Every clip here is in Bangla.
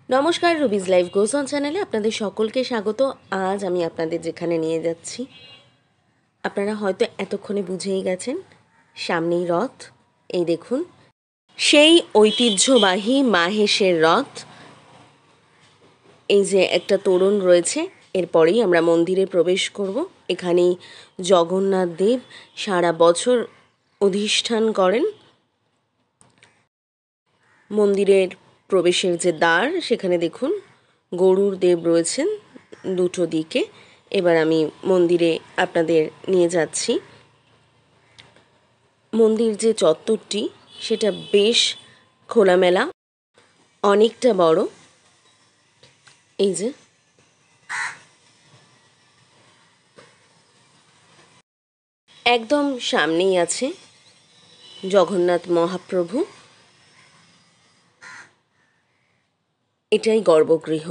নমস্কার, রুবিজ লাইফ গোস অন চ্যানেলে আপনাদের সকলকে স্বাগত। আজ আমি আপনাদের যেখানে নিয়ে যাচ্ছি আপনারা হয়তো এতক্ষণে বুঝেই গেছেন, সামনেই রথ। এই দেখুন, সেই ঐতিহ্যবাহী মাহেশের রথ। এই যে একটা তোরণ রয়েছে, এরপরেই আমরা মন্দিরে প্রবেশ করব। এখানেই জগন্নাথ দেব সারা বছর অধিষ্ঠান করেন। মন্দিরের প্রবেশের যে দ্বার, সেখানে দেখুন গরুর দেব রয়েছেন দুটো দিকে। এবার আমি মন্দিরে আপনাদের নিয়ে যাচ্ছি। মন্দির যে চত্বরটি, সেটা বেশ খোলামেলা, অনেকটা বড়। এই যে একদম সামনেই আছে জগন্নাথ মহাপ্রভু। এটাই গর্ভগৃহ।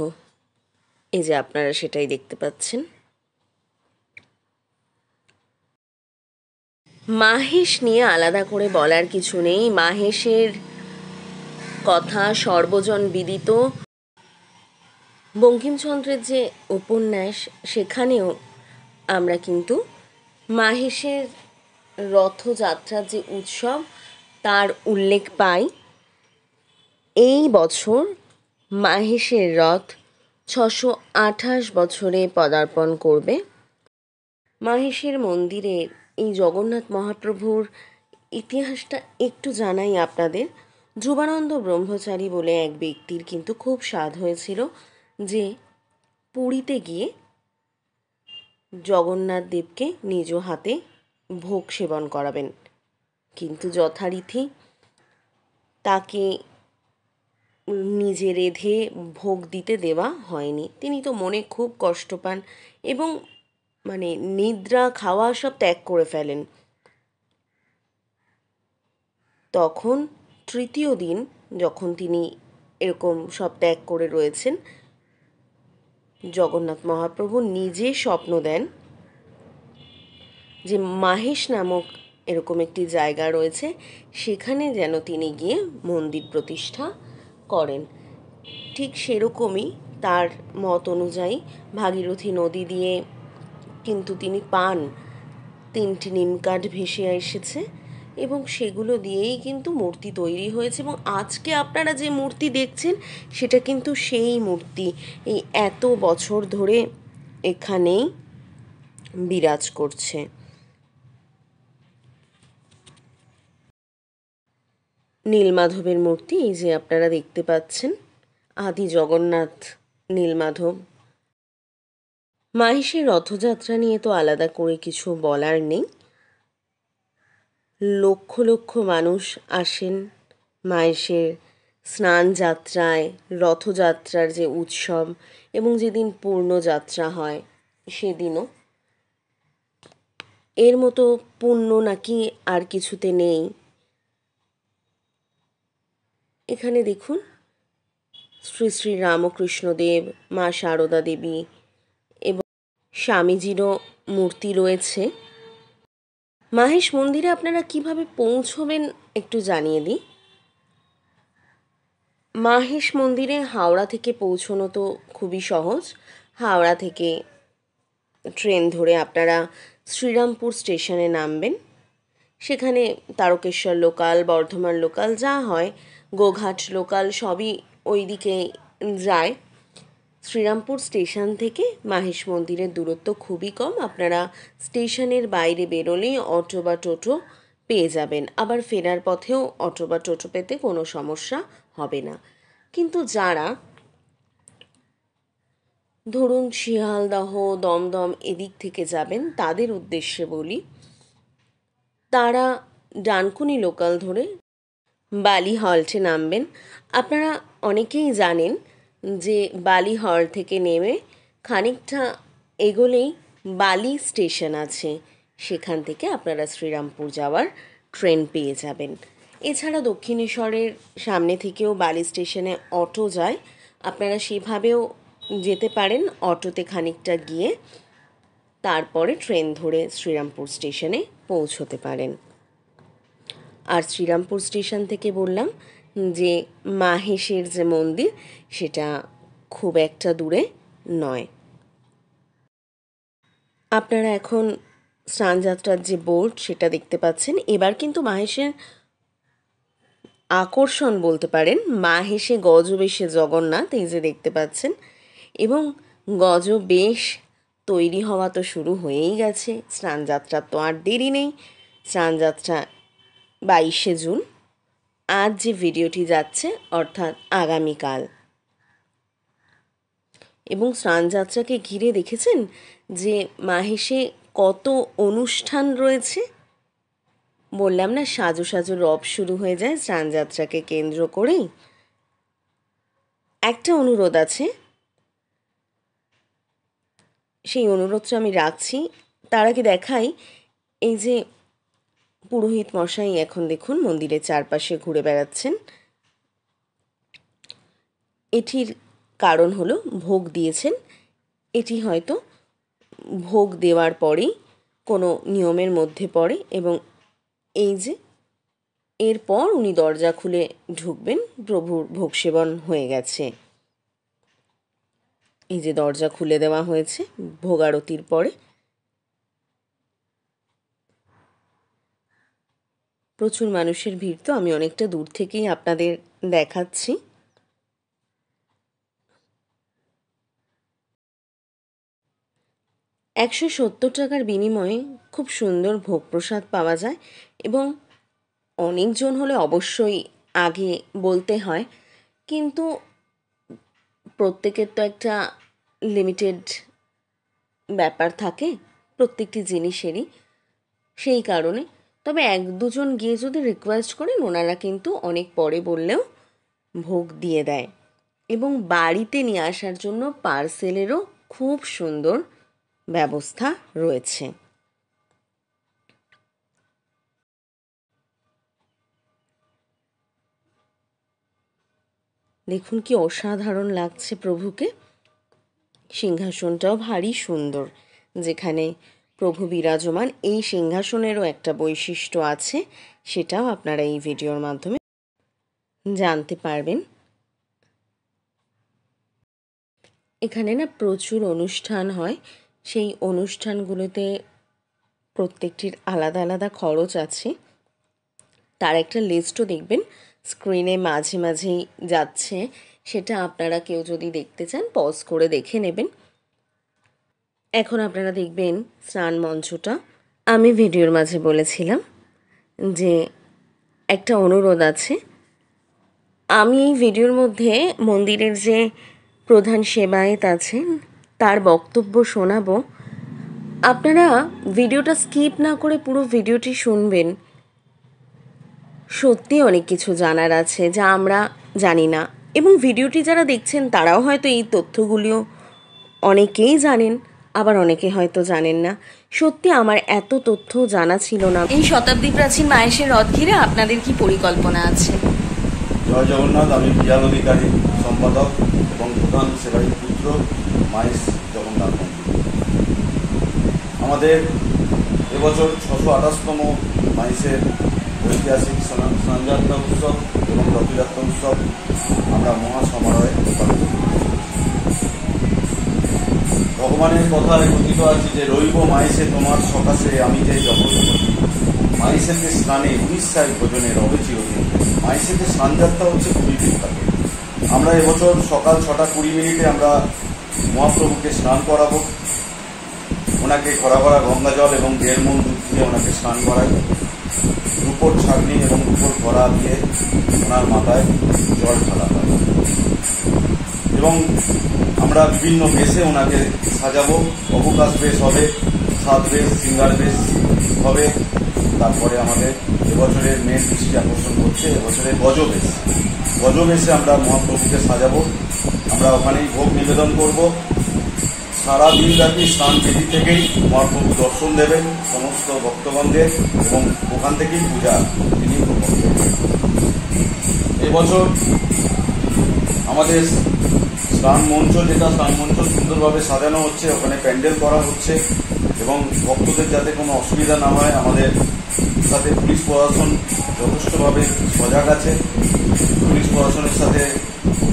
এই যে আপনারা সেটাই দেখতে পাচ্ছেন। মাহেশ নিয়ে আলাদা করে বলার কিছু নেই। মাহেশের কথা সর্বজন বিদিত। বঙ্কিমচন্দ্রের যে উপন্যাস, সেখানেও আমরা কিন্তু মাহেশের রথযাত্রার যে উৎসব, তার উল্লেখ পাই। এই বছর মাহেশের রথ 628 বছরে পদার্পণ করবে। মাহেশের মন্দিরের এই জগন্নাথ মহাপ্রভুর ইতিহাসটা একটু জানাই আপনাদের। ধ্রুবানন্দ ব্রহ্মচারী বলে এক ব্যক্তির কিন্তু খুব স্বাদ হয়েছিল যে পুরীতে গিয়ে জগন্নাথ দেবকে নিজ হাতে ভোগ সেবন করাবেন, কিন্তু যথারীতি তাকে নিজে রেঁধে ভোগ দিতে দেওয়া হয়নি। তিনি তো মনে খুব কষ্ট পান এবং নিদ্রা খাওয়া সব ত্যাগ করে ফেলেন। তখন তৃতীয় দিন যখন তিনি এরকম সব ত্যাগ করে রয়েছেন, জগন্নাথ মহাপ্রভু নিজে স্বপ্ন দেন যে মাহেশ নামক এরকম একটি জায়গা রয়েছে, সেখানে যেন তিনি গিয়ে মন্দির প্রতিষ্ঠা করেন। ঠিক সেরকমই তার মত অনুযায়ী ভাগীরথী নদী দিয়ে কিন্তু তিনি পান 3টি নিমকাঠ ভেসে এসেছে এবং সেগুলো দিয়েই কিন্তু মূর্তি তৈরি হয়েছে। এবং আজকে আপনারা যে মূর্তি দেখছেন, সেটা কিন্তু সেই মূর্তি এই এত বছর ধরে এখানেই বিরাজ করছে। নীলমাধবের মূর্তি এই যে আপনারা দেখতে পাচ্ছেন, আদি জগন্নাথ নীলমাধব। মাহেশের রথযাত্রা নিয়ে তো আলাদা করে কিছু বলার নেই। লক্ষ লক্ষ মানুষ আসেন মাহেশের স্নান যাত্রায়, রথযাত্রার যে উৎসব, এবং যেদিন পূর্ণযাত্রা হয় সেদিনও। এর মতো পুণ্য নাকি আর কিছুতে নেই। এখানে দেখুন শ্রী শ্রী রামকৃষ্ণদেব, মা সারদা দেবী এবং স্বামীজিরও মূর্তি রয়েছে। মাহেশ মন্দিরে আপনারা কিভাবে পৌঁছবেন একটু জানিয়ে দিই। মাহেশ মন্দিরে হাওড়া থেকে পৌঁছানো তো খুবই সহজ। হাওড়া থেকে ট্রেন ধরে আপনারা শ্রীরামপুর স্টেশনে নামবেন। সেখানে তারকেশ্বর লোকাল, বর্ধমান লোকাল যা হয়, গোঘাট লোকাল সবই ওই দিকে যায়। শ্রীরামপুর স্টেশন থেকে মাহেশ মন্দিরের দূরত্ব খুবই কম। আপনারা স্টেশনের বাইরে বেরোলেই অটো বা টোটো পেয়ে যাবেন। আবার ফেরার পথেও অটো বা টোটো পেতে কোনো সমস্যা হবে না। কিন্তু যারা ধরুন শিয়ালদহ, দমদম এদিক থেকে যাবেন, তাদের উদ্দেশ্যে বলি, তারা ডানকুনি লোকাল ধরে বালি হল্টে নামবেন। আপনারা অনেকেই জানেন যে বালি হল্ট থেকে নেমে খানিকটা এগোলেই বালি স্টেশন আছে, সেখান থেকে আপনারা শ্রীরামপুর যাওয়ার ট্রেন পেয়ে যাবেন। এছাড়া দক্ষিণেশ্বরের সামনে থেকেও বালি স্টেশনে অটো যায়, আপনারা সেভাবেও যেতে পারেন। অটোতে খানিকটা গিয়ে তারপরে ট্রেন ধরে শ্রীরামপুর স্টেশনে পৌঁছতে পারেন। আর শ্রীরামপুর স্টেশন থেকে বললাম যে মাহেশের যে মন্দির সেটা খুব একটা দূরে নয়। আপনারা এখন স্নানযাত্রার যে বোর্ড সেটা দেখতে পাচ্ছেন। এবার কিন্তু মাহেশের আকর্ষণ বলতে পারেন, মাহেশে গজবেশে জগন্নাথ, এই যে দেখতে পাচ্ছেন। এবং গজবেশ তৈরি হওয়া তো শুরু হয়েই গেছে। স্নানযাত্রার তো আর দেরি নেই। স্নানযাত্রা 22শে জুন, আজ যে ভিডিওটি যাচ্ছে অর্থাৎ আগামীকাল। এবং স্নানযাত্রাকে ঘিরে দেখেছেন যে মাহেশে কত অনুষ্ঠান রয়েছে। বললাম না, সাজো সাজো রব শুরু হয়ে যায় স্নানযাত্রাকে কেন্দ্র করেই। একটা অনুরোধ আছে, সেই অনুরোধটা আমি রাখছি। তার আগে দেখাই, এই যে পুরোহিত মশাই এখন দেখুন মন্দিরের চারপাশে ঘুরে বেড়াচ্ছেন। এটির কারণ হলো ভোগ দিয়েছেন। এটি হয়তো ভোগ দেওয়ার পরেই কোনো নিয়মের মধ্যে পড়ে এবং এই যে এরপর উনি দরজা খুলে ঢুকবেন, প্রভুর ভোগ সেবন হয়ে গেছে। এই যে দরজা খুলে দেওয়া হয়েছে ভোগ আরতির পরে। প্রচুর মানুষের ভিড়, তো আমি অনেকটা দূর থেকেই আপনাদের দেখাচ্ছি। $170 বিনিময়ে খুব সুন্দর ভোগ প্রসাদ পাওয়া যায় এবং অনেকজন হলে অবশ্যই আগে বলতে হয়, কিন্তু প্রত্যেকের তো একটা লিমিটেড ব্যাপার থাকে প্রত্যেকটি জিনিসেরই, সেই কারণে। তবে 1-2জন গিয়ে যদি রিকোয়েস্ট করেন, ওনারা কিন্তু অনেক পরে বললেও ভোগ দিয়ে দেয়। এবং বাড়িতে নিয়ে আসার জন্য পার্সেলেরও খুব সুন্দর ব্যবস্থা রয়েছে। দেখুন কি অসাধারণ লাগছে প্রভুকে। সিংহাসনটাও ভারী সুন্দর যেখানে প্রভু বিরাজমান। এই সিংহাসনেরও একটা বৈশিষ্ট্য আছে, সেটাও আপনারা এই ভিডিওর মাধ্যমে জানতে পারবেন। এখানে না প্রচুর অনুষ্ঠান হয়। সেই অনুষ্ঠানগুলোতে প্রত্যেকটির আলাদা আলাদা খরচ আছে। তার একটা লিস্টও দেখবেন স্ক্রিনে মাঝে মাঝেই যাচ্ছে। সেটা আপনারা কেউ যদি দেখতে চান পজ করে দেখে নেবেন। এখন আপনারা দেখবেন স্নান মঞ্চটা। আমি ভিডিওর মাঝে বলেছিলাম যে একটা অনুরোধ আছে। আমি এই ভিডিওর মধ্যে মন্দিরের যে প্রধান সেবায়েত আছেন তার বক্তব্য শোনাবো। আপনারা ভিডিওটা স্কিপ না করে পুরো ভিডিওটি শুনবেন। সত্যি অনেক কিছু জানার আছে যা আমরা জানি না, এবং ভিডিওটি যারা দেখছেন তারাও হয়তো এই তথ্যগুলিও অনেকেই জানেন, আবার অনেকে হয়তো জানেন না। সত্যি আমার এত তথ্য জানা ছিল না। এই শতাব্দী প্রাচীন মাহেশের রথ ঘিরে আপনাদের কি পরিকল্পনা আছে? জয় জগন্নাথ। আমি বিয়াল অধিকারী, সম্পাদক এবং প্রধান সেবায়িত পুত্র, মাহেশ জগন্নাথ মন্দির। আমাদের এবছর 628তম মাহেশের ঐতিহাসিক স্নানযাত্রা উৎসব এবং রথযাত্রা উৎসব আমরা মহাসমারোহে পালন করি। ভগবানের কথায় কথিত আছে যে রইব মাহেশে তোমার সকাশে আমি যে জগৎপতি। মাহেশেতে স্নানে উড়িষ্যায় ভোজনে রবে চিরদিন। মাহেশেতে স্নানযাত্রা হচ্ছে খুবই বিখ্যাত। আমরা এবছর সকাল 6:20 আমরা মহাপ্রভুকে স্নান করাবো। ওনাকে খরা ভরা গঙ্গা জল এবং 1.5 মণ দুধ দিয়ে ওনাকে স্নান করাই। রূপোর ছাগনি এবং রূপোর ঘোড়া দিয়ে ওনার মাথায় জল ঢালা হয় এবং আমরা বিভিন্ন বেশে ওনাকে সাজাবো। অবকাশ বেশ হবে, সাত বেশ, সিঙ্গার বেশ হবে। তারপরে আমাদের এবছরের মেন দৃষ্টি আকর্ষণ করছে এবছরের গজবেশ। গজবেশে আমরা মহাপ্রভুকে সাজাবো। আমরা ওখানেই ভোগ নিবেদন করব। সারা দিন ব্যাপী স্নান বেদি থেকেই মহাপ্রভু দর্শন দেবেন সমস্ত ভক্তগণদের এবং ওখান থেকেই পূজা তিনি গ্রহণ করবেন। এবছর আমাদের স্নান মঞ্চ সুন্দরভাবে সাজানো হচ্ছে, ওখানে প্যান্ডেল করা হচ্ছে এবং ভক্তদের যাতে কোনো অসুবিধা না হয় আমাদের সাথে পুলিশ প্রশাসন যথেষ্টভাবে সজাগ আছে। পুলিশ প্রশাসনের সাথে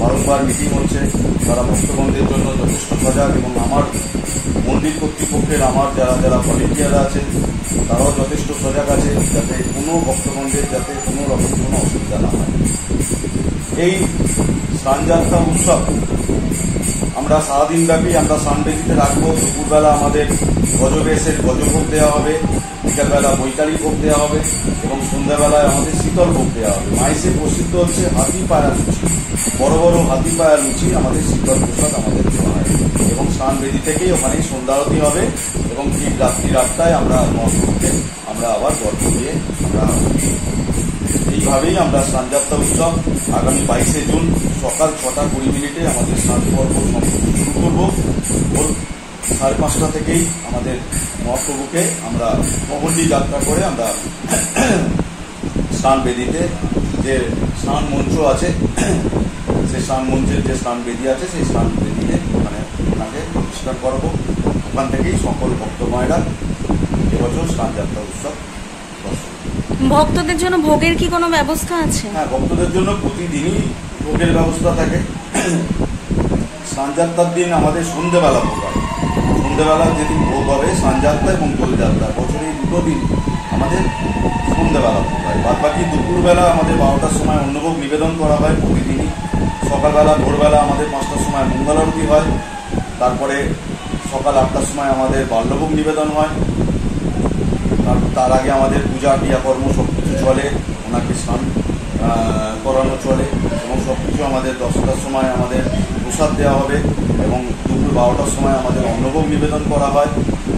বারংবার মিটিং হচ্ছে, তারা ভক্তবন্ধের জন্য যথেষ্ট সজাগ, এবং আমার মন্দির কর্তৃপক্ষের আমার যারা যারা ভলেন্টিয়ার আছেন তারাও যথেষ্ট সজাগ আছে, যাতে কোনো ভক্তবন্ধের যাতে কোনো রকম কোনো অসুবিধা না হয়। এই স্নানযাত্রা উৎসব আমরা সারাদিন ব্যাপী আমরা স্নানবেদিতে রাখবো। দুপুরবেলা আমাদের গজবেশের গজভোগ দেওয়া হবে, বিকালবেলা বৈকালী ভোগ দেওয়া হবে, এবং সন্ধ্যাবেলায় আমাদের শীতল ভোগ দেওয়া হবে। মাইসে প্রসিদ্ধ হচ্ছে হাতি পায়া লুচি, বড় বড় হাতি পায়া লুচি আমাদের শীতল প্রসাদ আমাদের দেওয়া হয়, এবং স্নানবেদি থেকেই ওখানে সন্ধ্যা আরতি হবে, এবং ঠিক রাত্রি 8টায় আমরা মহাপ্রভুকে আমরা আবার গর্ভ দিয়ে আমরা এইভাবেই আমরা স্নানযাত্রা উৎসব আগামী 22শে জুন সকাল 6:20 আমাদের স্নান পর্ব শুরু করব। ভোর 5:30 থেকেই আমাদের মহাপ্রভুকে আমরা প্রবন্ধী যাত্রা করে আমরা স্নান বেদিতে যে স্নান মঞ্চ আছে, সেই স্নান মঞ্চের যে স্নান বেদি আছে সেই স্নান বেদিতে ওনাকে প্রতিষ্ঠা করবো। ওখান থেকেই সকল ভক্তময়েরা এবছর স্নানযাত্রা উৎসব। ভক্তদের জন্য ভোগের কি কোনো ব্যবস্থা আছে? হ্যাঁ, ভক্তদের জন্য প্রতিদিনই ভোগের ব্যবস্থা থাকে। স্নানযাত্রার দিন আমাদের সন্ধ্যেবেলা ভোগ হয়। সন্ধ্যেবেলা যেদিন ভোগ হবে স্নানযাত্রা এবং দোলযাত্রা, বছরে এই 2 দিন আমাদের সন্ধ্যেবেলা ভোগ হয়। বাদ বাকি দুপুরবেলা আমাদের 12টার সময় অন্নভোগ নিবেদন করা হয় প্রতিদিনই। সকালবেলা ভোরবেলা আমাদের 5টার সময় মঙ্গল আরতি হয়। তারপরে সকাল 8টার সময় আমাদের বাল্যভোগ নিবেদন হয়। তার আগে আমাদের পূজা ক্রিয়াকর্ম সব কিছু চলে, ওনাকে স্নান করানো চলে, এবং সব কিছু আমাদের 10টার সময় আমাদের প্রসাদ দেওয়া হবে, এবং দুপুর 12টার সময় আমাদের অন্নভোগ নিবেদন করা হয়,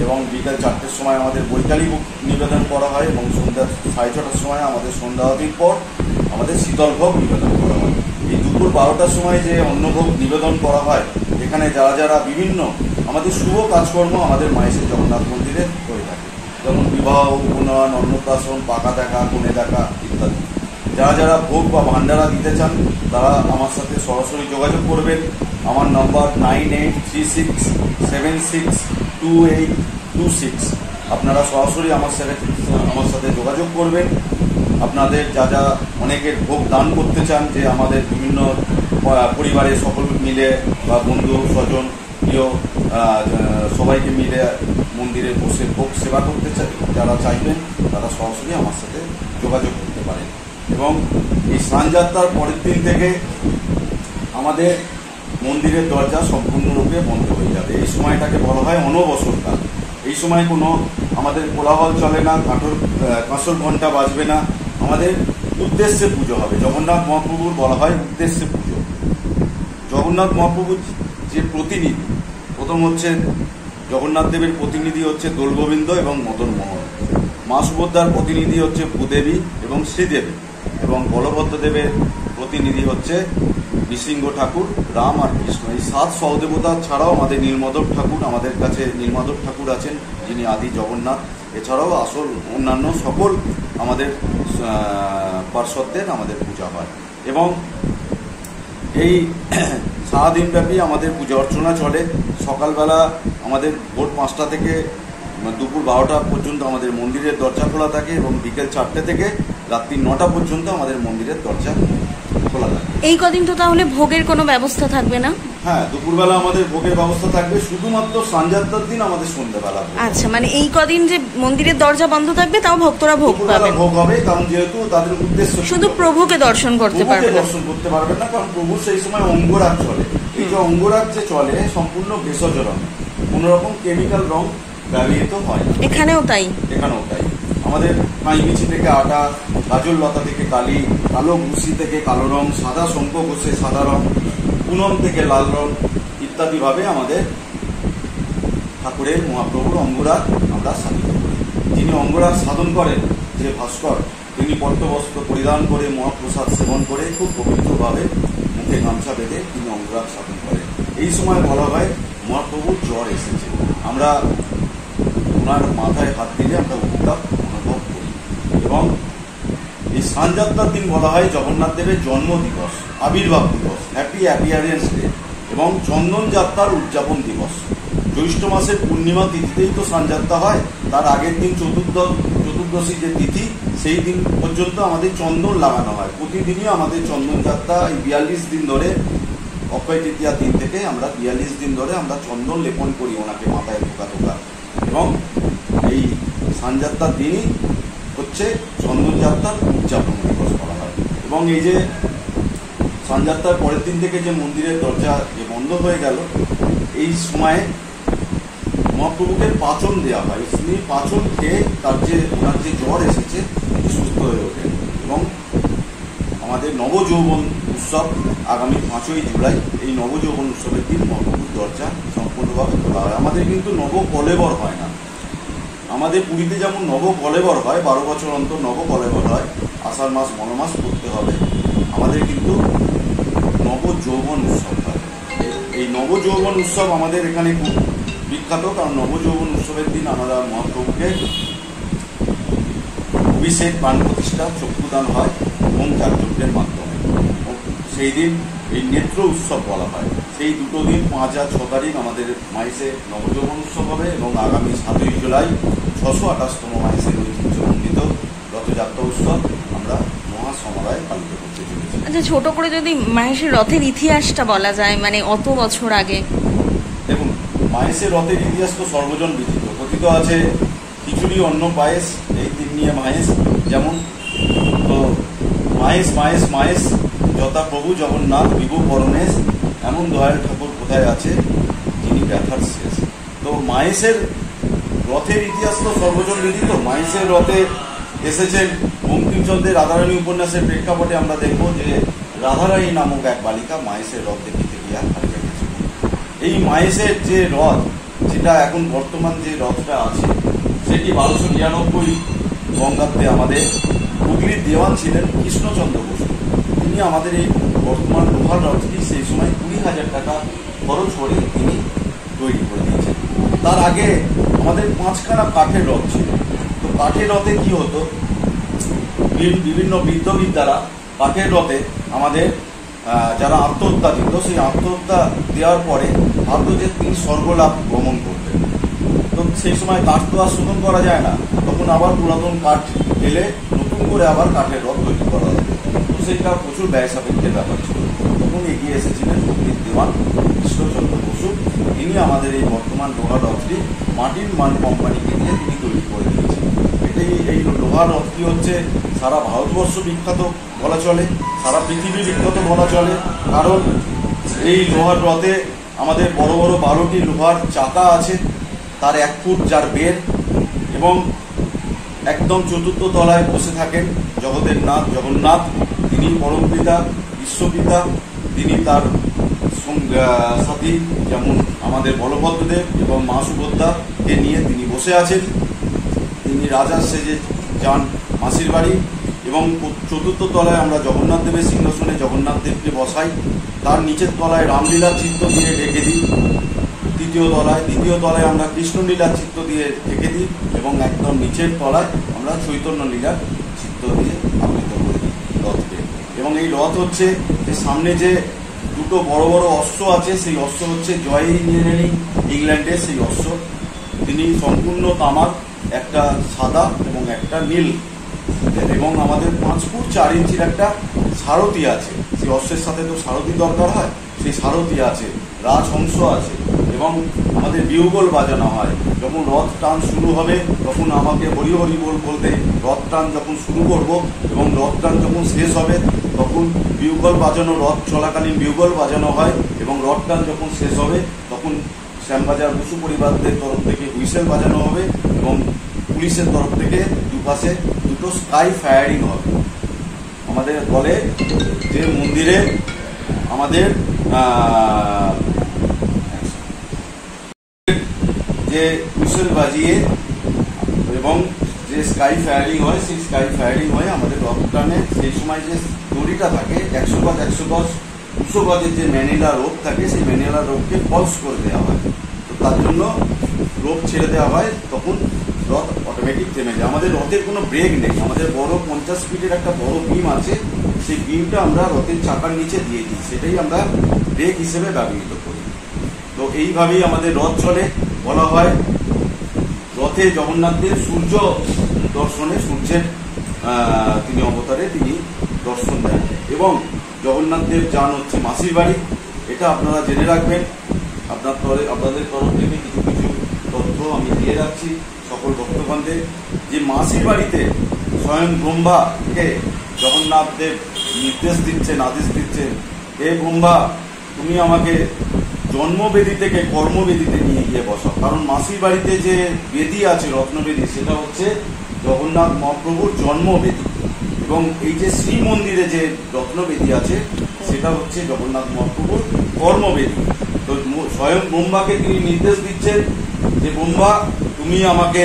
এবং বিকাল 4টের সময় আমাদের বৈকালী ভোগ নিবেদন করা হয়, এবং সন্ধ্যা 6:30টার সময় আমাদের সন্ধ্যা আরতির পর আমাদের শীতল ভোগ নিবেদন করা হয়। এই দুপুর 12টার সময় যে অন্নভোগ নিবেদন করা হয়, এখানে যারা যারা বিভিন্ন আমাদের শুভ কাজকর্ম আমাদের মায়ের জগন্নাথ মন্দিরে হয়ে থাকে, যেমন বিবাহ, উপনয়ন, অন্নপ্রাশন, পাকা দেখা, কনে দেখা ইত্যাদি। যারা যারা ভোগ বা ভান্ডারা দিতে চান তারা আমার সাথে সরাসরি যোগাযোগ করবেন। আমার নম্বর 9836762826। আপনারা সরাসরি আমার সাথে যোগাযোগ করবেন। আপনাদের যা যা অনেকের ভোগ দান করতে চান, যে আমাদের বিভিন্ন পরিবারের সকল মিলে বা বন্ধু স্বজন প্রিয় সবাইকে মিলে মন্দিরে বসে ভোগ সেবা করতে যারা চাইবেন তারা সরাসরি আমার সাথে যোগাযোগ করতে পারেন। এবং এই স্নানযাত্রার পরের দিন থেকে আমাদের মন্দিরের দরজা সম্পূর্ণরূপে বন্ধ হয়ে যাবে। এই সময়টাকে বলা হয় অনবসরকাল। এই সময় কোনো আমাদের কোলাহল চলে না, কাঁসর ঘণ্টা বাজবে না। আমাদের উদ্দেশ্যে পুজো হবে। জগন্নাথ মহাপ্রভুর বলা হয় উদ্দেশ্যে পুজো। জগন্নাথ মহাপ্রভুর যে প্রতিনিধি, প্রথম হচ্ছে জগন্নাথ দেবের প্রতিনিধি হচ্ছে দোলগোবিন্দ এবং মদন মোহন। মা সুভদ্রার প্রতিনিধি হচ্ছে ভূদেবী এবং শ্রীদেবী, এবং বলভদ্র দেবের প্রতিনিধি হচ্ছে নৃসিংহ ঠাকুর, রাম আর কৃষ্ণ। এই 7 সহদেবতা ছাড়াও আমাদের নীলমাধব ঠাকুর, আমাদের কাছে নীলমাধব ঠাকুর আছেন যিনি আদি জগন্নাথ। এছাড়াও আসল অন্যান্য সকল আমাদের পার্শ্বদের আমাদের পূজা হয়, এবং এই সারাদিনব্যাপী আমাদের পূজা অর্চনা চলে। সকালবেলা আমাদের ভোর 5টা থেকে দুপুর 12টা পর্যন্ত আমাদের মন্দিরের দরজা খোলা থাকে, এবং বিকেল 4টে থেকে রাত্রি 9টা পর্যন্ত আমাদের মন্দিরের দরজা খোলা থাকে। এই কদিন তো তাহলে ভোগের কোনো ব্যবস্থা থাকবে না? হ্যাঁ, দুপুরবেলা আমাদের ভোগের ব্যবস্থা থাকবে, শুধুমাত্র স্নানযাত্রার দিন আমাদের সন্ধ্যাবেলা। আচ্ছা, মানে এই কদিন যে মন্দিরের দরজা বন্ধ থাকবে তাও ভক্তরা ভোগ পাবে? ভোগ হবে, কারণ যেহেতু তাদের উদ্দেশ্য শুধু প্রভুকে দর্শন করতে পারবে না। দর্শন করতে পারবে না, কারণ প্রভু সেই সময় অঙ্গরাগ চলে। এই যে অঙ্গরাগ যে চলে সম্পূর্ণ ভেষজ রং, কোন রকম কেমিক্যাল রং ব্যবহৃত হয় না। এখানেও তাই? এখানেও তাই। আমাদের কাঁইমিচি থেকে আটা, গাজর লতা থেকে কালি, কালো ভুসি থেকে কালো রং, সাদা শঙ্খ ঘষে সাদা রং, পুনম থেকে লাল রং ইত্যাদি ভাবে আমাদের ঠাকুরের মহাপ্রভুর অঙ্গরাগ আমরা সাধিত করি। যিনি অঙ্গরাগ সাধন করেন, যে ভাস্কর, তিনি পট্টবস্ত্র পরিধান করে মহাপ্রসাদ সেবন করে খুব পবিত্রভাবে মুখে গামছা বেঁধে তিনি অঙ্গরাগ সাধন করেন। এই সময় বলা হয় মহাপ্রভুর জ্বর এসেছে। আমরা ওনার মাথায় হাত দিলে আমরা উত্তাপ অনুভব করি। এবং এই স্নানযাত্রার দিন বলা হয় জগন্নাথ দেবের জন্ম দিবস, আবির্ভাব দিবস, হ্যাপি অ্যাপিয়ারেন্স ডে, এবং চন্দন যাত্রার উদযাপন দিবস। জ্যৈষ্ঠ মাসের পূর্ণিমা তিথিতেই তো স্নানযাত্রা হয়, তার আগের দিন চতুর্দশ চতুর্দশী যে তিথি সেই দিন পর্যন্ত আমাদের চন্দন লাগানো হয়। প্রতিদিনই আমাদের চন্দন যাত্রা এই 42 দিন ধরে, অক্ষয় তৃতীয়া দিন থেকে আমরা 42 দিন ধরে আমরা চন্দন লেপন করি ওনাকে মাথায় টোকা। এবং এই স্নানযাত্রার দিনই হচ্ছে চন্দনযাত্রার উদযাপন দিবস করা হয়। এবং এই যে স্নানযাত্রার পরের দিন থেকে যে মন্দিরের দরজা যে বন্ধ হয়ে গেল, এই সময়ে মহাপ্রভুকে পাচন দেওয়া হয়। তিনি পাচন খেয়ে তার যে ওনার যে জ্বর এসেছে সুস্থ হয়ে ওঠেন। এবং আমাদের নবযৌবন উৎসব আগামী 5ই জুলাই, এই নবযৌবন উৎসবের দিন মহাপ্রভুর দরজা সম্পূর্ণভাবে খোলা হয়। আমাদের কিন্তু নবকলেবর হয় না। আমাদের পুরীতে যেমন নবকলেবর হয়, 12 বছর অন্তর নবকলেবর হয়, আষাঢ় মাস মনমাস করতে হবে। আমাদের কিন্তু নবযৌবন উৎসব হয়। এই নবযৌবন উৎসব আমাদের এখানে খুব বিখ্যাত, কারণ নবযৌবন উৎসবের দিন আমরা মহাপ্রভুকে অভিষেক, প্রাণ প্রতিষ্ঠা, চক্ষুদান হয় এবং যাগযজ্ঞের মাধ্যমে। সেই দিন এই নেত্র উৎসব বলা হয়। সেই দুটো দিন 5 আর 6 তারিখ আমাদের মাইসে নবযৌবন উৎসব হবে এবং আগামী 7ই জুলাই 628তম মাইসের ঐতিহ্যমণ্ডিত রথযাত্রা উৎসব আমরা মহাসমারোহে পালিত করতে চলেছি। আচ্ছা, ছোট করে যদি মাহেশের রথের ইতিহাসটা বলা যায়, মানে অত বছর আগে। দেখুন, মাহেশের রথের ইতিহাস তো সর্বজন বিদিত। কথিত আছে খিচুড়ি, অন্ন, পায়েস, এই 3 নিয়ে মাহেশ। যেমন তো মাহেশ মাহেশ মাহেশ যথা প্রভু জগন্নাথ বিভু পরমেশ, এমন দয়াল ঠাকুর কোথায় আছে যিনি ব্যথার শেষ। তো মাহেশের রথের ইতিহাস তো সর্বজন বিদিত। মাহেশের রথে এসেছেন বঙ্কিমচন্দ্রের রাধারানী উপন্যাসের প্রেক্ষাপটে। আমরা দেখব যে রাধারানী নামক এক বালিকা মাহেশের রথ দেখিতে গিয়া হারিয়ে গেছে। এই মাহেশের যে রথ, যেটা এখন বর্তমান যে রথটা আছে, সেটি 1299 বঙ্গাব্দে আমাদের হুগলির দেওয়ান ছিলেন কৃষ্ণচন্দ্র বসু। তিনি আমাদের এই বর্তমান লোহার রথটি সেই সময় 20,000 টাকা খরচ করে তিনি তৈরি করে দিয়েছেন। তার আগে আমাদের 5খানা কাঠের রথ ছিল। তো কাঠের রথে কি হতো, বিভিন্ন বিদ্যারা কাঠের রথে আমাদের যারা আত্মহত্যা দিত, সেই আত্মহত্যা দেওয়ার পরে ভাবত যে তিনি স্বর্গলাভ গমন করবেন। তো সেই সময় কাঠ তো আর শোধন করা যায় না, তখন আবার পুরাতন কাঠ ঢেলে নতুন করে আবার কাঠের রথ তৈরি করা হতো। তো সেইটা প্রচুর ব্যয় সাপেক্ষের ব্যাপার ছিল। তখন এগিয়ে এসেছিলেন হুগলির দেওয়ান কৃষ্ণচন্দ্র বসু। তিনি আমাদের এই বর্তমান লোহার রথটি মার্টিন মান কোম্পানিকে দিয়ে তিনি তৈরি করে দিয়েছেন। এই লোহার রথটি হচ্ছে সারা ভারতবর্ষ বিখ্যাত বলা চলে, সারা পৃথিবী বিখ্যাত বলা চলে। কারণ এই লোহার রথে আমাদের বড় বড় 12টি লোহার চাকা আছে, তার 1 ফুট যার বের, এবং একদম চতুর্থ তলায় বসে থাকেন জগতের নাথ জগন্নাথ। তিনি পরম পিতা, বিশ্বপিতা। তিনি তার সাথী যেমন আমাদের বলভদ্রদেব এবং মা সুভদ্রাকে নিয়ে তিনি বসে আছেন। তিনি রাজার সেজে যান মাসির বাড়ি, এবং চতুর্থ তলায় আমরা জগন্নাথ দেবের সিংহাসনে জগন্নাথ দেবকে বসাই। তার নিচের তলায় রামলীলার চিত্র দিয়ে ঢেকে দিই। দ্বিতীয় তলায় আমরা কৃষ্ণলীলার চিত্র দিয়ে ঢেকে দিই, এবং একদম নিচের তলায় আমরা চৈতন্য লীলার চিত্র দিয়ে আবৃত করে দিই রথকে। এবং এই রথ হচ্ছে যে সামনে যে দুটো বড় বড় অশ্ব আছে, সেই অশ্ব হচ্ছে জয় ইঞ্জিনিয়ারিং ইংল্যান্ডের সেই অশ্ব। তিনি সম্পূর্ণ তামার, একটা সাদা এবং একটা নীল, এবং আমাদের 5 ফুট 4 ইঞ্চির একটা সারথি আছে। সেই অশ্বের সাথে তো সারথি দরকার হয়, সেই সারথি আছে, রাজহংস আছে, এবং আমাদের বিউগল বাজানো হয়। যখন রথ টান শুরু হবে তখন আমাকে হরি হরি বল বলতে রথ টান যখন শুরু করব, এবং রথ টান যখন শেষ হবে তখন বিউগল বাজানো, রথ চলাকালীন বিউগল বাজানো হয়। এবং রথ টান যখন শেষ হবে তখন শ্যামবাজার বসু পরিবারদের তরফ থেকে হুইসেল বাজানো হবে, এবং পুলিশের তরফ থেকে দুপাশে দুটো স্কাই ফায়ারিং হবে। আমাদের বলে যে মন্দিরে আমাদের যে হুইসেল বাজিয়ে এবং যে স্কাই ফায়ারিং হয়, সেই স্কাই ফায়ারিং হয়ে আমাদের রথ টানে সেই সময় যে দড়িটা থাকে 100 গজ 110 200 গজের যে ম্যানিলা রোপ থাকে, সেই ম্যানিলা রোপকে ফলস করে দেওয়া হয়। তো তার জন্য রোপ ছেড়ে দেওয়া হয়, তখন রথ অটোমেটিক থেমে যায়। আমাদের রথের কোনো ব্রেক নেই। আমাদের বড় 50 ফিটের একটা বড় বিম আছে, সেই বিমটা আমরা রথের চাকার নিচে দিয়ে দিই, সেটাই আমরা ব্রেক হিসেবে ব্যবহৃত করি। তো এইভাবেই আমাদের রথ চলে। বলা হয় রথে জগন্নাথদের সূর্য দর্শনে সূর্যের তিনি অবতারে তিনি দর্শন দেন। এবং জগন্নাথ দেব যান হচ্ছে মাসির বাড়ি, এটা আপনারা জেনে রাখবেন। আপনাদের তরফ থেকে কিছু কিছু তথ্য আমি দিয়ে রাখছি সকল ভক্তগণদের, যে মাসির বাড়িতে স্বয়ং ব্রহ্মাকে জগন্নাথ দেব নির্দেশ দিচ্ছেন, আদেশ দিচ্ছেন, হে ব্রহ্মা তুমি আমাকে জন্মবেদী থেকে কর্মবেদীতে নিয়ে গিয়ে বসাও। কারণ মাসির বাড়িতে যে বেদী আছে, রত্নবেদী, সেটা হচ্ছে জগন্নাথ মহাপ্রভুর জন্মবেদী, এবং এই যে শ্রী মন্দিরে যে রত্নবেদী আছে সেটা হচ্ছে জগন্নাথ মহাপ্রভুর কর্মবেদী। তো স্বয়ং ব্রহ্মাকে তিনি নির্দেশ দিচ্ছেন যে ব্রহ্মা তুমি আমাকে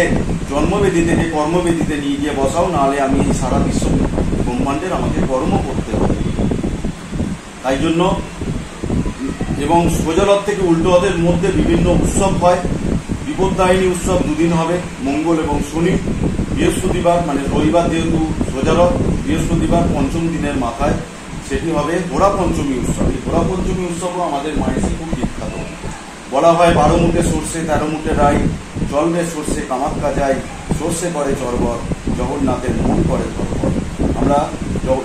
জন্মবেদী থেকে কর্মবেদীতে নিয়ে গিয়ে বসাও, নাহলে আমি এই সারা বিশ্ব ব্রহ্মাণ্ডের আমাকে কর্ম করতে হবে। তাই জন্য এবং সোজারথ থেকে উল্টো রথের মধ্যে বিভিন্ন উৎসব হয়। বিপদদায়িনী উৎসব দুদিন হবে, মঙ্গল এবং শনি। বৃহস্পতিবার মানে রবিবার যেহেতু সোজারথ, বৃহস্পতিবার পঞ্চম দিনের মাথায় সেটি হবে ঘোড়া পঞ্চমী উৎসব। এই ঘোড়া পঞ্চমী উৎসবও আমাদের মায়েসে খুব বিখ্যাত। বলা হয় 12 মুঠে সর্ষে 13 মুঠে রাই, জলবে সর্ষে কামাক্কা যায়, সর্ষে করে চরবর, জগন্নাথের মন করে চরবর। আমরা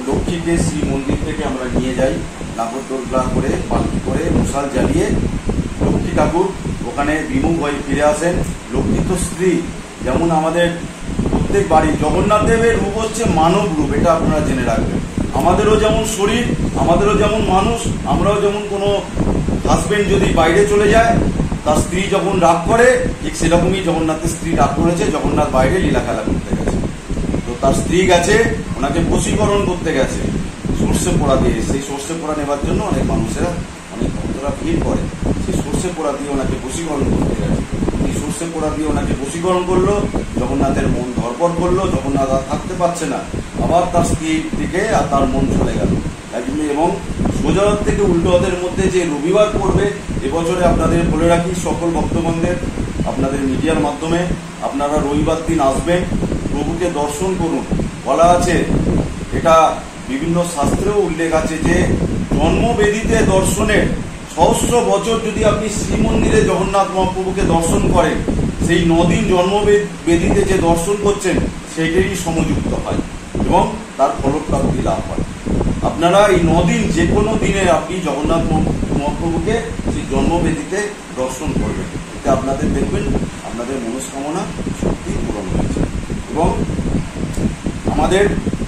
লক্ষ্মীকে শ্রী মন্দির থেকে আমরা নিয়ে যাই নাগরদোলনা করে, পালকি করে, মশাল জ্বালিয়ে। লক্ষ্মী ঠাকুর ওখানে বিমুখ হয়ে ফিরে আসেন। লক্ষ্মী তো স্ত্রী, যেমন আমাদের প্রত্যেক বাড়ি জগন্নাথ দেবের রূপ হচ্ছে মানব রূপ, এটা আপনারা জেনে রাখবেন। আমাদেরও যেমন শরীর, আমাদেরও যেমন মানুষ, আমরাও যেমন কোনো হাজবেন্ড যদি বাইরে চলে যায় তার স্ত্রী যখন রাগ করে, ঠিক সেরকমই জগন্নাথের স্ত্রী রাগ করেছে, জগন্নাথ বাইরে লীলা খেলা করতে গেছে। তো তার স্ত্রী গেছে, ওনাকে বশীকরণ করতে গেছে সর্ষে পোড়া দিয়ে। সেই সর্ষে পোড়া নেবার জন্য অনেক মানুষেরা, অনেক ভক্তরা ভিড় করে। সেই সর্ষে পোড়া দিয়ে ওনাকে বশীকরণ করতে গেছে। এই সর্ষে পোড়া দিয়ে ওনাকে বশীকরণ করলো, জগন্নাথের মন ধরপড় করলো, জগন্নাথ আর থাকতে পারছে না, আবার তার স্ত্রীর দিকে আর তার মন চলে গেল। তাই জন্য এবং সোজারথ থেকে উল্টো রথের মধ্যে যে রবিবার পড়বে, এবছরে আপনাদের বলে রাখি সকল ভক্তগণদের, আপনাদের মিডিয়ার মাধ্যমে আপনারা রবিবার দিন আসবেন, প্রভুকে দর্শন করুন। বলা আছে, এটা বিভিন্ন শাস্ত্রেও উল্লেখ আছে যে জন্মবেদীতে দর্শনের 600 বছর যদি আপনি শ্রীমন্দিরে জগন্নাথ মহাপ্রভুকে দর্শন করেন, সেই 9 দিন জন্মবেদীতে যে দর্শন করছেন সেইটারই সমযুক্ত হয় এবং তার ফলপ্রাপ্তি লাভ হয়। আপনারা এই 9 দিন যে কোনো দিনে আপনি জগন্নাথ মহাপ্রভুকে সেই জন্মবেদীতে দর্শন করবেন, এতে আপনাদের দেখবেন আপনাদের মনস্কামনা সত্যি পূরণ হয়েছে। এবং আমাদের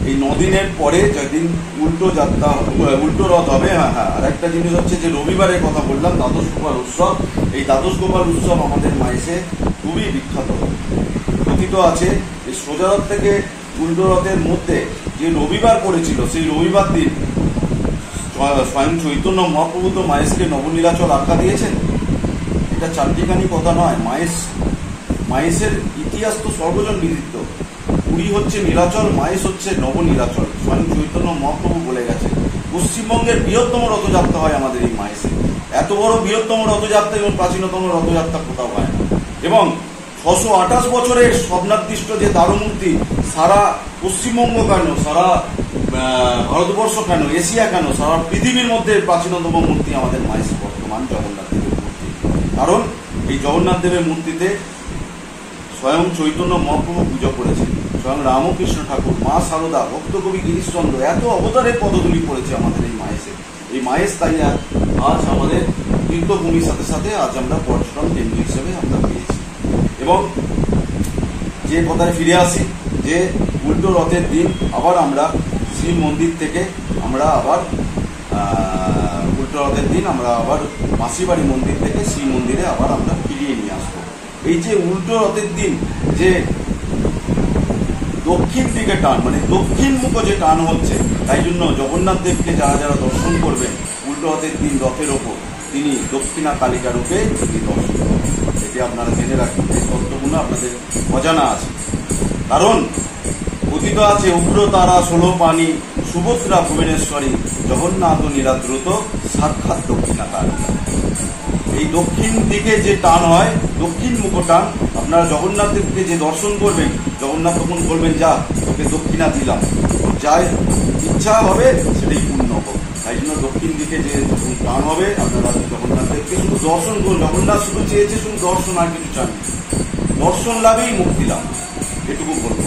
এই 9 দিনের পরে যেদিন উল্টো যাত্রা, উল্টো রথ হবে, আর একটা জিনিস হচ্ছে যে রবিবারের কথা বললাম, দ্বাদশ গোপাল উৎসব। এই দ্বাদশ গোপাল উৎসব আমাদের মায়েসে খুবই বিখ্যাত। কথিত আছে এই সোজারথ থেকে উল্টো রথের মধ্যে যে রবিবার পড়েছিল, সেই রবিবার দিন স্বয়ং চৈতন্য মহাপ্রভু তো মায়েসকে নবনীলাচল আখ্যা দিয়েছেন। এটা চারটিখানি কথা নয়, মায়েসের ইতিহাস তো সর্বজন বিদিত। পুরী হচ্ছে নীলাচল, মায়েস হচ্ছে নবনীলাচল, স্বয়ং চৈতন্য মহাপ্রভু বলে গেছে। পশ্চিমবঙ্গের বৃহত্তম রথযাত্রা হয় আমাদের এই মায়েসে। এত বড় বৃহত্তম রথযাত্রা এবং প্রাচীনতম রথযাত্রা কোথাও হয় না। এবং 628 বছরের স্বপ্নাদৃষ্ট যে দারুমূর্তি, সারা পশ্চিমবঙ্গ কেন, সারা ভারতবর্ষ কেন, এশিয়া কেন, সারা পৃথিবীর মধ্যে প্রাচীনতম মূর্তি আমাদের মায়েস বর্তমান জগন্নাথ দেবের মূর্তি। কারণ এই জগন্নাথ দেবের মূর্তিতে স্বয়ং চৈতন্য মহাপ্রভু পুজো করেছেন, স্বয়ং রামকৃষ্ণ ঠাকুর, মা সারদা, ভক্তকবি গিরিশচন্দ্র, এত অবতারের পদধূলি পড়েছে আমাদের এই মায়েসে। এই মায়েস তাই আজ আমাদের তীর্থভূমির সাথে সাথে আজ আমরা পর্যটন কেন্দ্র হিসেবে আমরা পেয়েছি। এবং যে কথায় ফিরে আসি, যে উল্টো রথের দিন আবার আমরা শ্রী মন্দির থেকে আমরা আবার উল্টো রথের দিন আমরা আবার মাসিবাড়ি মন্দির থেকে শ্রী মন্দিরে আবার আমরা ফিরিয়ে নিয়ে আসবো। এই যে উল্টো রথের দিন যে দক্ষিণ দিকে টান, মানে দক্ষিণ মুখ যে টান হচ্ছে, তাই জন্য জগন্নাথ দেবকে যারা যারা দর্শন করবেন উল্টো রথের দিন রথের ওপর তিনি দক্ষিণা কালিকা রূপে তিনি দর্শন করবেন। এটি আপনারা জেনে রাখবেন, এই তত্ত্বগুলো আপনাদের অজানা আছে। কারণ কথিত আছে, উগ্র তারা 16 পানি, সুভদ্রা ভুবনেশ্বরী, জগন্নাথ নীলাদ্রুত, সাক্ষাৎ দক্ষিণা কালিকা। এই দক্ষিণ দিকে যে টান হয়, দক্ষিণ মুখ টান, আপনারা জগন্নাথ দেবকে যে দর্শন করবেন, জগন্নাথ তখন বলবেন, যা তোকে দক্ষিণা দিলাম, যাই ইচ্ছা হবে সেটাই পূর্ণ হোক। তাই জন্য দক্ষিণ দিকে যে টান হবে, আপনারা জগন্নাথ দেবকে শুধু দর্শন করুন। জগন্নাথ শুধু চেয়েছে শুধু দর্শন, আর কিছু চান, দর্শন লাভেই মুক্তি লাভ। এটুকু বলবো।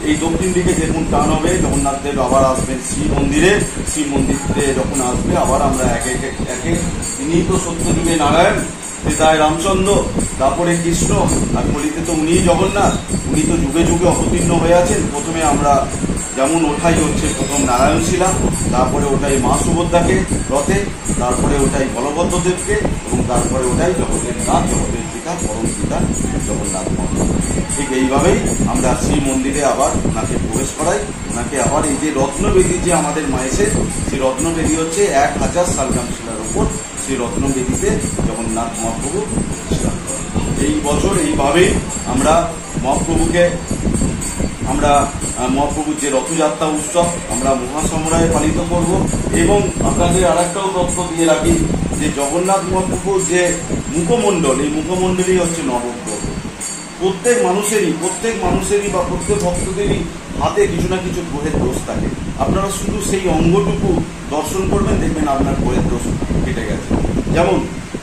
এই দক্ষিণ দিকে দেখুন টান হবে, জগন্নাথ দেব আবার আসবেন শ্রী মন্দিরে, শ্রী মন্দিরে যখন আসবে আবার আমরা একে একে তিনি তো সত্য যুগে নারায়ণ, পিতায় রামচন্দ্র, তারপরে কৃষ্ণ, আর কলিতে তো উনিই জগন্নাথ, উনি তো যুগে যুগে অবতীর্ণ হয়ে আছেন। প্রথমে আমরা যেমন ওঠাই হচ্ছে প্রথম নারায়ণ শিলা, তারপরে ওটাই মা সুভদ্রাকে রথে, তারপরে ওটাই বলভদ্রদেবকে, এবং তারপরে ওটাই জগতের নাথ, জগতের পিতা, পরম পিতা জগন্নাথ মহাপ্রভু। ঠিক এইভাবেই আমরা শ্রী মন্দিরে আবার ওনাকে প্রবেশ করাই। ওনাকে আবার এই যে রত্নবেদী যে আমাদের মায়েসের, সেই রত্নবেদী হচ্ছে 1000 শালগ্রাম শিলার উপর, সেই রত্নবেদীতে জগন্নাথ মহাপ্রভু প্রতিষ্ঠা করেন। এই বছর এইভাবেই আমরা মহাপ্রভুর যে রথযাত্রা উৎসব আমরা মহাসমরায় পালিত করব। এবং আপনাদের আর একটাও তথ্য দিয়ে রাখি যে জগন্নাথ মহাপ্রভুর যে মুখমণ্ডল, এই মুখমণ্ডলই হচ্ছে নবগ্রহ। প্রত্যেক মানুষেরই বা প্রত্যেক ভক্তদেরই হাতে কিছু না কিছু গ্রহের দোষ থাকে। আপনারা শুধু সেই অঙ্গটুকু দর্শন করবেন, দেখবেন আপনার গ্রহের দোষ কেটে গেছে। যেমন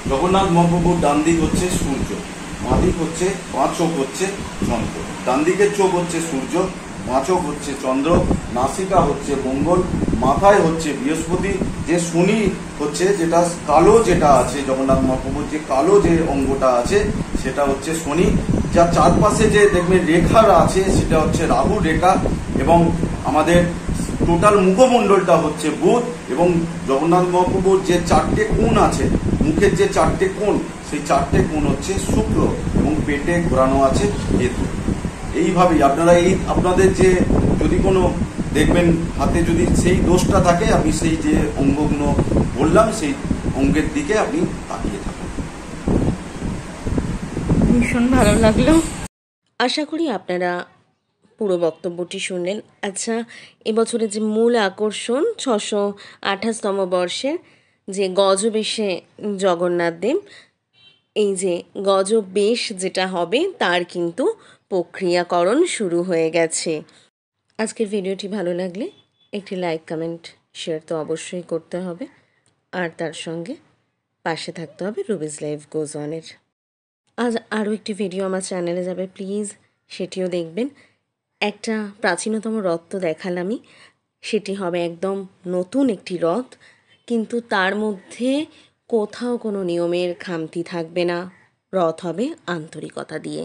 জগন্নাথ মহাপ্রভুর ডান দিক হচ্ছে সূর্য, বাঁ দিক হচ্ছে, বাঁ চোখ হচ্ছে চন্দ্র। ডান দিকের চোখ হচ্ছে সূর্য, বাঁ চোখ হচ্ছে চন্দ্র, নাসিকা হচ্ছে মঙ্গল, মাথায় হচ্ছে বৃহস্পতি, যে শনি হচ্ছে যেটা কালো যেটা আছে, জগন্নাথ মহাপ্রভুর যে কালো যে অঙ্গটা আছে সেটা হচ্ছে শনি, যা চারপাশে যে দেখবেন রেখারা আছে সেটা হচ্ছে রাহু রেখা, এবং আমাদের টোটাল মুখমণ্ডলটা হচ্ছে বুধ, এবং জগন্নাথ মহাপ্রভুর যে 4টে কোণ আছে, মুখের যে 4টে কোণ, সেই 4টে কোণ হচ্ছে শুক্র, এবং পেটে ঘোরানো আছে কেতু। এইভাবেই আপনারা আপনাদের যে যদি কোনো দেখবেন হাতে যদি সেই দোষটা থাকে, আপনি সেই যে অঙ্গগুলো বললাম সেই অঙ্গের দিকে আপনি তাকিয়ে থাকুন। ভীষণ ভালো লাগলো। আশা করি আপনারা পুরো বক্তব্যটি শুনলেন। আচ্ছা, এবছরের যে মূল আকর্ষণ 628তম বর্ষের যে গজবেশে জগন্নাথ দেব, এই যে গজবেশ যেটা হবে তার কিন্তু প্রক্রিয়াকরণ শুরু হয়ে গেছে। আজকের ভিডিওটি ভালো লাগলে একটি লাইক, কমেন্ট, শেয়ার তো অবশ্যই করতে হবে, আর তার সঙ্গে পাশে থাকতে হবে রুবিজ লাইফ গোজ অনের। আজ আরও একটি ভিডিও আমার চ্যানেলে যাবে, প্লিজ সেটিও দেখবেন। একটা প্রাচীনতম রথ তো দেখালামই, সেটি হবে একদম নতুন একটি রথ, কিন্তু তার মধ্যে কোথাও কোনো নিয়মের খামতি থাকবে না। রথ হবে আন্তরিকতা দিয়ে।